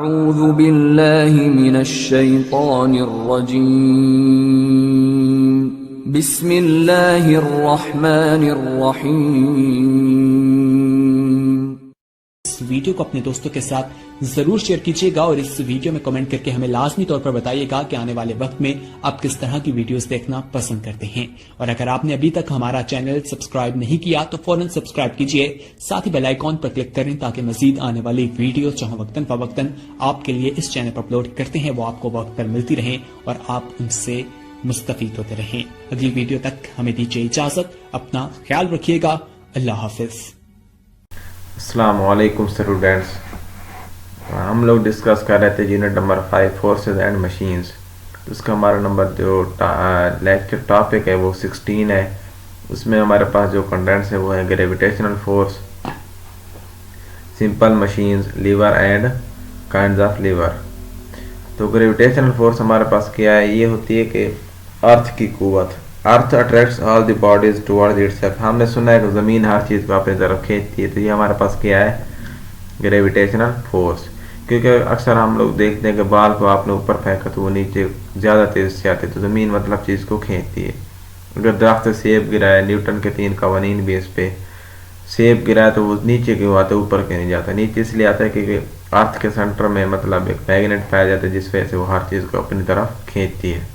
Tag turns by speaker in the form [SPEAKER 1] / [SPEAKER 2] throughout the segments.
[SPEAKER 1] अऊज़ु बिल्लाहि मिनश शैतानिर रजीम बिस्मिल्लाहिर रहमानिर रहीम।
[SPEAKER 2] इस वीडियो को अपने दोस्तों के साथ जरूर शेयर कीजिएगा और इस वीडियो में कमेंट करके हमें लाजमी तौर पर बताइएगा कि आने वाले वक्त में आप किस तरह की वीडियोस देखना पसंद करते हैं। और अगर आपने अभी तक हमारा चैनल सब्सक्राइब नहीं किया तो फौरन सब्सक्राइब कीजिए, साथ ही बेल आइकॉन पर क्लिक करें ताकि मजीद आने वाली वीडियो जहां वक्तन फवक्तन आपके लिए इस चैनल पर अपलोड करते हैं वो आपको वक्त पर मिलती रहें और आप उनसे मुस्तफीद होते रहें। अगली वीडियो तक हमें दीजिए इजाजत, अपना ख्याल रखिएगा। अल्लाह हाफिज।
[SPEAKER 3] अस्सलाम वालेकुम स्टूडेंट्स, हम लोग डिस्कस कर रहे थे unit number 5 forces and machines. उसका हमारा नंबर जो लेक्चर टॉपिक है वो 16 है। उसमें हमारे पास जो कंटेंट्स है वो है gravitational force, simple machines, lever and kinds of lever. तो ग्रेविटेशनल फोर्स हमारे पास क्या है, ये होती है कि अर्थ की कुव्वत। Earth attracts all the bodies towards itself. हमने सुना है कि ज़मीन हर चीज़ को अपनी तरफ खींचती है, तो ये हमारे पास क्या है, ग्रेविटेशनल फोर्स। क्योंकि अक्सर हम लोग देखते हैं कि बाल को आपने ऊपर फेंका तो वो नीचे ज़्यादा तेज़ से आते, तो ज़मीन मतलब चीज़ को खींचती है। अगर दरख्त से सेब गिरा है, न्यूटन के 3 कवानीन बेस पे सेब गिरा है तो वो नीचे क्यों आता है, ऊपर क्यों नहीं जाता। नीचे इसलिए आता है क्योंकि अर्थ के सेंटर में मतलब एक मैग्नेट पाया जाता है जिस वजह से वो हर चीज़ को अपनी तरफ खींचती है।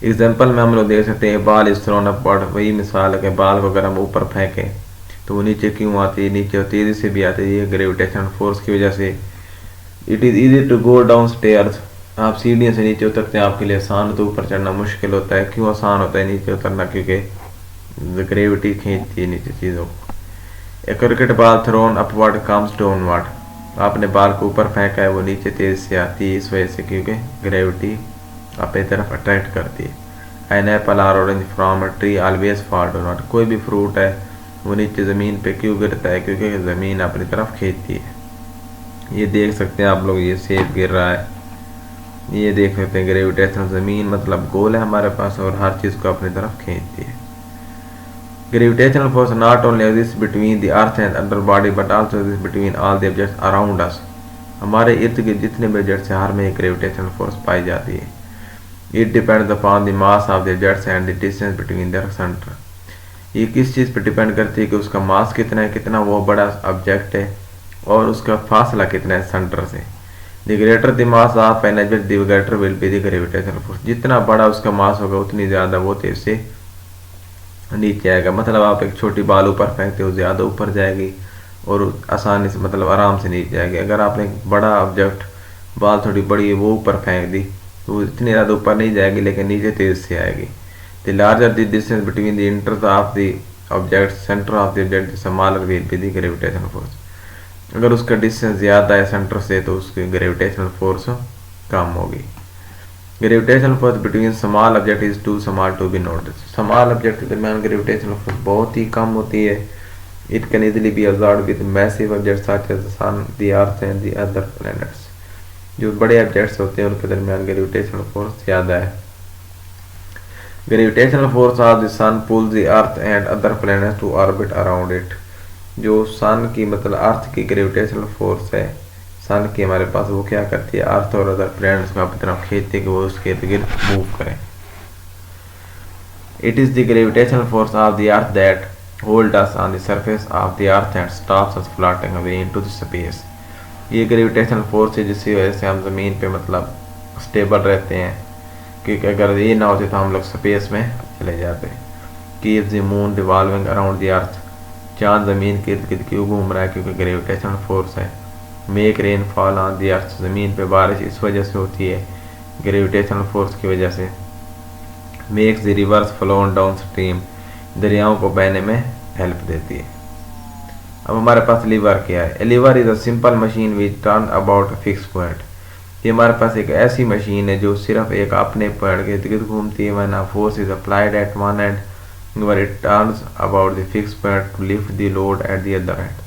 [SPEAKER 3] एग्जाम्पल में हम लोग देख सकते हैं बाल इस थ्रोन अपवर्ड, वही मिसाल है कि बाल को अगर हम ऊपर फेंकें तो वो नीचे क्यों आती है, नीचे तेज़ी से भी आती है, ये ग्रेविटेशनल फोर्स की वजह से। It is easy to go down stairs. आप सीढ़ियों से नीचे उतरते हैं, आपके लिए आसान, तो ऊपर चढ़ना मुश्किल होता है। क्यों आसान होता है नीचे उतरना, क्योंकि ग्रेविटी खींचती है नीचे चीज़ों को। A cricket ball thrown upward comes downward. आपने बाल को ऊपर फेंका है, वो नीचे तेज़ से आती है इस वजह से क्योंकि ग्रेविटी अपनी तरफ अट्रैक्ट करती है। An apple or orange from a tree always fall downward. कोई भी फ्रूट है वो नीचे ज़मीन पे क्यों गिरता है, क्योंकि ज़मीन अपनी तरफ खींचती है। ये देख सकते हैं आप लोग, ये सेब गिर रहा है, ये देख सकते हैं ग्रेविटेशनल। ज़मीन मतलब गोल है हमारे पास और हर चीज़ को अपनी तरफ खींचती है। Gravitational force not only exist between the earth and other body but also exist between all the objects around us. हमारे इर्द गिर्द जितने भी ऑब्जेक्ट्स हैं हर में एक ग्रेविटेशनल फोर्स पाई जाती है। It depends upon the mass of the objects and the distance between their centre. ये किस चीज़ पर डिपेंड करती है कि उसका मास कितना है, कितना वो बड़ा ऑब्जेक्ट है, और उसका फासला कितना है सेंटर से। The greater the mass of an object the greater will be the gravitational force. जितना बड़ा उसका मास होगा उतनी ज़्यादा वो तेज से नीचे आएगा। मतलब आप एक छोटी बाल ऊपर फेंकते हो, ज़्यादा ऊपर जाएगी और आसानी से मतलब आराम से नीचे जाएगी। अगर आपने एक बड़ा ऑब्जेक्ट, बाल थोड़ी बड़ी है, वो ऊपर फेंक दी तो इतनी ज़्यादा ऊपर नहीं जाएगी लेकिन नीचे तेज से आएगी। The larger the distance between the इंटर्स of the object centre of the object smaller will be the gravitational force. अगर उसका डिस्टेंस ज़्यादा है सेंटर से तो उसकी ग्रेविटेशनल फोर्स कम होगी। Gravitational force between small object is too small to be notice. Small object के दरमियान ग्रेविटेशनल फोर्स बहुत ही कम होती है। It can easily be absorbed with massive objects such as the sun, the earth and the other planets. जो बड़े objects होते हैं उनके दरमियान ग्रेविटेशनल फोर्स ज़्यादा है। Gravitational force of the sun pulls the earth and other planets to orbit around it. जो sun की मतलब अर्थ की ग्रेविटेशनल फोर्स है, सन की हमारे पास, वो क्या करती है, अर्थ और अदर प्लैनेट्स को अपनी तरफ खींचती है कि वो उसके इर्द गिर्द मूव करें। It is the gravitational force of the earth that hold us on the surface of the earth and stops us floating away into the space. ये ग्रेविटेशनल फोर्स है जिसकी वजह से हम ज़मीन पे मतलब स्टेबल रहते हैं, क्योंकि अगर ये ना होती तो हम लोग स्पेस में चले जाते। Keep the moon revolving around the earth. चाँद ज़मीन के इर्द गिर्द क्यों घूम रहा है, क्योंकि ग्रेविटेशनल फोर्स है। Make rain fall on the earth. ज़मीन पे बारिश इस वजह से होती है ग्रेविटेशनल फोर्स की वजह से। Makes the rivers flow down stream. दरियाओं को बहने में हेल्प देती है। अब हमारे पास लीवर क्या है। Lever is a simple machine which turn about fix point. ये हमारे पास एक ऐसी मशीन है जो सिर्फ एक अपने पॉइंट के इर्द गिर्द घूमती है। When a force is applied at one and where it turns about the fixed point to lift the load at the other end।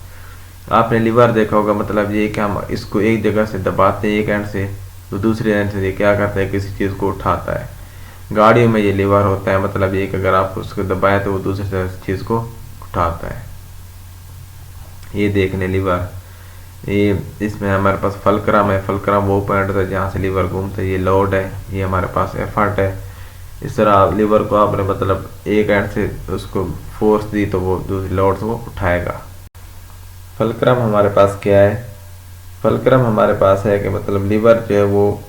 [SPEAKER 3] आपने लीवर देखा होगा, मतलब ये कि हम इसको एक जगह से दबाते हैं एक एंड से, तो दूसरे एंड से ये क्या करता है, किसी चीज़ को उठाता है। गाड़ियों में ये लीवर होता है, मतलब ये कि अगर आप उसको दबाए तो वो दूसरी चीज़ को उठाता है। ये देखने लीवर ये इसमें हमारे पास फलक्रम है, फलक्रम वो पॉइंट होता है जहाँ से लीवर घूमता है, ये लोड है, ये हमारे पास एफर्ट है। इस तरह लीवर को आपने मतलब एक एंड से उसको फोर्स दी तो वो दूसरी लोड से वो उठाएगा। फलक्रम हमारे पास क्या है? फलक्रम हमारे पास है कि मतलब लीवर जो है वो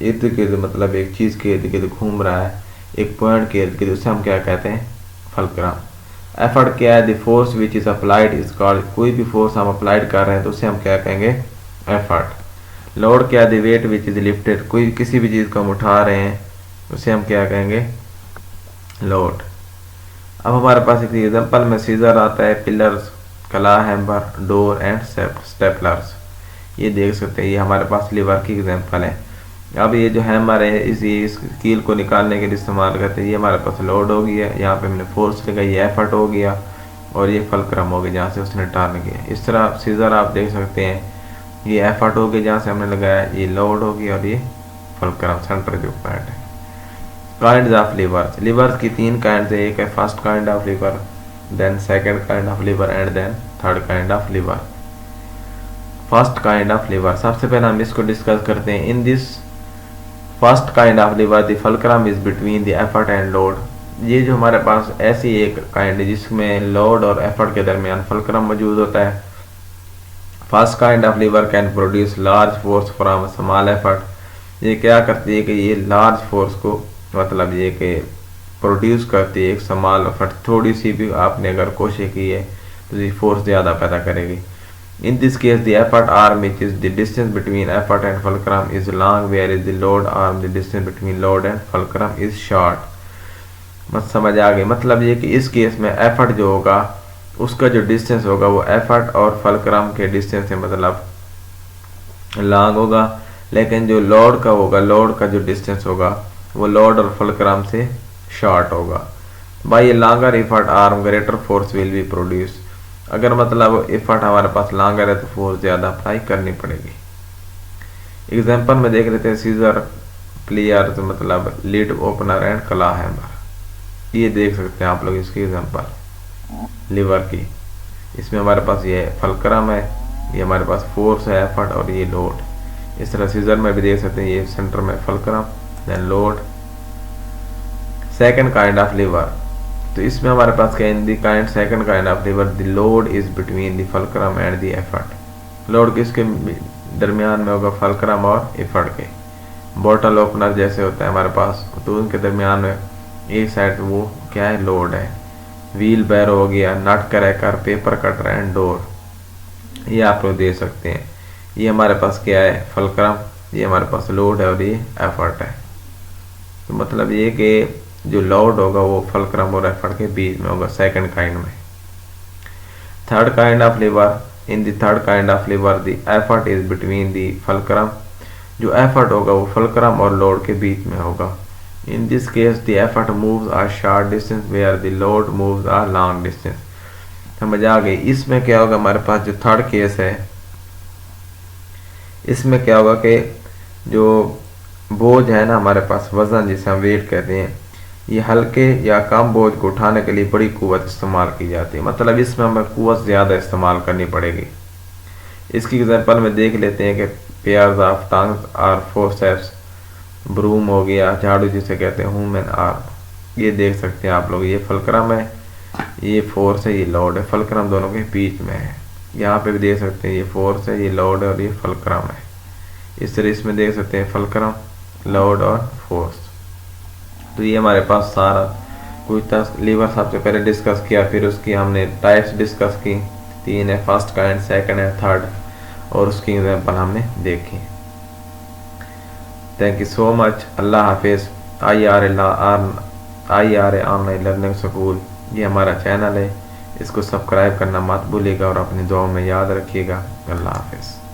[SPEAKER 3] इर्द गिर्द मतलब एक चीज़ के इर्द गिर्द घूम रहा है, एक पॉइंट के इर्द गिर्द, उसे हम क्या कहते हैं? फलक्रम। एफर्ट क्या है? The force which is applied is called, कोई भी फोर्स हम अप्लाइड कर रहे हैं तो उसे हम क्या कहेंगे? एफर्ट। लोड क्या है? The weight which is lifted, कोई किसी भी चीज़ को हम उठा रहे हैं उसे हम क्या कहेंगे? लोड। अब हमारे पास एक एग्जांपल में सीजर आता है, पिलर्स, कला हैमर, डोर एंड स्टेपलर्स, ये देख सकते हैं, ये हमारे पास लीवर की एग्जांपल है। अब ये जो हैमर है इस कील को निकालने के लिए इस्तेमाल करते हैं, ये हमारे पास लोड हो गया, यहाँ पे हमने फोर्स लगा, ये एफर्ट हो गया, और ये फलक्रम हो गया जहाँ से उसने टर्न किया। इस तरह सीजर आप देख सकते हैं, ये एफर्ट हो गया जहाँ से हमने लगाया, ये लोड हो गया, और ये फलक्रम सेंटर जो पॉइंट है। काइंड ऑफ लीवर्स, लीवर्स की 3 काइंड है, एक है first kind of lever, then second kind of lever and then third kind of lever. First kind of lever, सबसे पहले हम इसको डिस्कस करते हैं। In this first kind of lever the fulcrum is between the effort and load, ये जो हमारे पास ऐसी एक काइंड है जिसमें लोड और एफर्ट के दरमियान फलक्रम मौजूद होता है। First kind of lever can produce large force from small effort, ये क्या करती है कि ये लार्ज फोर्स को मतलब ये कि प्रोड्यूस करती है एक स्मॉल एफर्ट, थोड़ी सी भी आपने अगर कोशिश की है तो ये फोर्स ज़्यादा पैदा करेगी। In this case, the effort arm, which is the distance between effort and fulcrum, is long, whereas the load arm, the distance between load and fulcrum, is short. मत समझ आ गई? मतलब ये कि इस केस में एफर्ट जो होगा उसका जो डिस्टेंस होगा वो एफर्ट और फलक्रम के डिस्टेंस से मतलब लॉन्ग होगा, लेकिन जो लोड का होगा, लोड का जो डिस्टेंस होगा वो लोड और फलक्रम से शॉर्ट होगा। By a longer effort arm greater force will be produce, अगर मतलब एफर्ट हमारे पास लॉन्गर है तो फोर्स ज़्यादा अप्लाई करनी पड़ेगी। एग्जांपल में देख लेते हैं, सीजर, प्लेयर तो मतलब लीड ओपनर एंड कला हैमर, ये देख सकते हैं आप लोग इसकी एग्जांपल लीवर की। इसमें हमारे पास ये फलक्रम है, ये हमारे पास फोर्स है एफर्ट, और ये लोड। इस तरह सीजर में भी देख सकते हैं, ये सेंटर में fulcrum then load. Second kind of lever, तो इसमें हमारे पास क्या in the kind second kind of lever the load is between the fulcrum and the effort, load किसके दरमियान में होगा? फलक्रम और एफर्ट के। बॉटल ओपनर जैसे होता है हमारे पास, तो उनके दरमियान में एक साइड वो क्या है? लोड है। व्हील बैरो हो गया, nut cracker, paper cutter and door, ये आप लोग दे सकते हैं। ये हमारे पास क्या है? फलक्रम, ये हमारे पास लोड है और ये एफर्ट है। तो मतलब ये कि जो लोड होगा वो फलक्रम और एफर्ट के बीच में होगा सेकंड काइंड में। Third kind of lever, in the third kind of lever the effort is between the fulcrum, जो एफर्ट होगा वो फलक्रम और लोड के बीच में होगा। In this case the effort moves a short distance where the load moves a long distance. समझ आ गई? इसमें क्या होगा हमारे पास जो थर्ड केस है, इसमें क्या होगा कि जो बोझ है ना हमारे पास, वजन जिसे हम वेट कहते हैं, ये हल्के या कम बोझ को उठाने के लिए बड़ी कुव्वत इस्तेमाल की जाती है, मतलब इसमें हमें कुव्वत ज़्यादा इस्तेमाल करनी पड़ेगी। इसकी एग्जांपल में देख लेते हैं कि पेयर्स ऑफ टंग्स और फोर्सेप्स, ब्रूम हो गया, झाड़ू जिसे कहते हैं, ह्यूमन आर्म, ये देख सकते हैं आप लोग। ये फलक्रम है, ये फोर्स है, ये लोड है, फलक्रम दोनों के बीच में है। यहाँ पे भी देख सकते हैं ये फोर्स है, ये लोड है और ये फलक्रम है। इस तरह इसमें देख सकते हैं फलक्रम, लोड और फोर्स। तो ये हमारे पास सारा कुछ लीवर सबसे पहले डिस्कस किया, फिर उसकी हमने टाइप्स डिस्कस की, 3 है, फर्स्ट काइंड, सेकंड है, थर्ड, और उसकी एग्जांपल हमने देखी। Thank you so much. अल्लाह हाफिज़। IRA ऑनलाइन लर्निंग स्कूल, ये हमारा चैनल है, इसको सब्सक्राइब करना मत भूलिएगा और अपनी दुआओं में याद रखिएगा। अल्लाह हाफिज़।